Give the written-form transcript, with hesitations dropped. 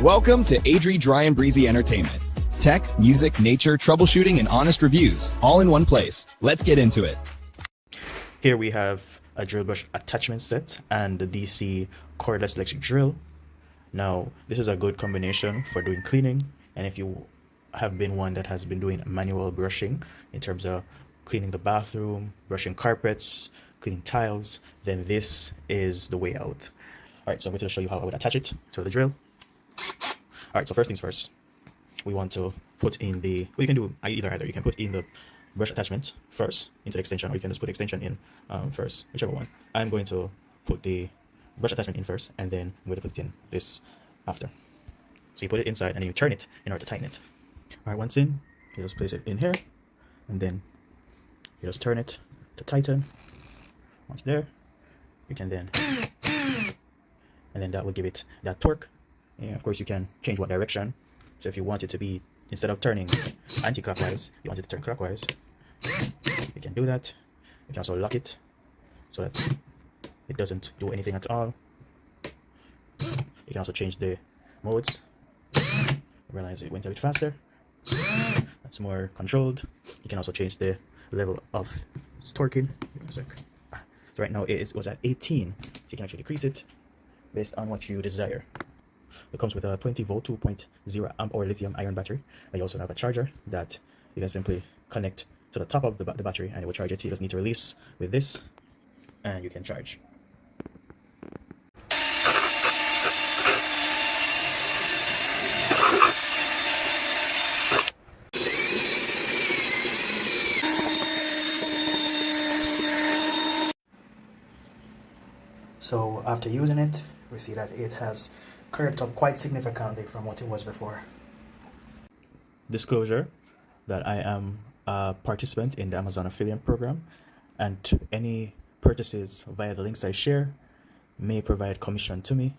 Welcome to Adri Dry and Breezy Entertainment. Tech, music, nature, troubleshooting, and honest reviews, all in one place. Let's get into it. Here we have a drill brush attachment set and the DC cordless electric drill. Now, this is a good combination for doing cleaning, and if you have been one that has been doing manual brushing in terms of cleaning the bathroom, brushing carpets, cleaning tiles, then this is the way out. All right, so I'm going to show you how I would attach it to the drill. All right, so first things first, we want to put in the, well, you can do either. You can put in the brush attachment first into the extension, or you can just put the extension in first, whichever one. I'm going to put the brush attachment in first, and then I'm going to put it in this after. So you put it inside and then you turn it in order to tighten it. All right, once in, you just place it in here, and then you just turn it to tighten. Once there, you can then, and then that will give it that torque. And of course, you can change what direction. So if you want it to be, instead of turning anti-clockwise, you want it to turn clockwise, you can do that. You can also lock it so that it doesn't do anything at all. You can also change the modes. Realize it went a bit faster. That's more controlled. You can also change the level of torquing. So right now it was at 18. So you can actually decrease it based on what you desire. It comes with a 20 volt 2.0 amp hour lithium ion battery. And you also have a charger that you can simply connect to the top of the battery, and it will charge it. You just need to release with this, and you can charge. So after using it, we see that it has curved up quite significantly from what it was before. Disclosure that I am a participant in the Amazon affiliate program, and any purchases via the links I share may provide commission to me.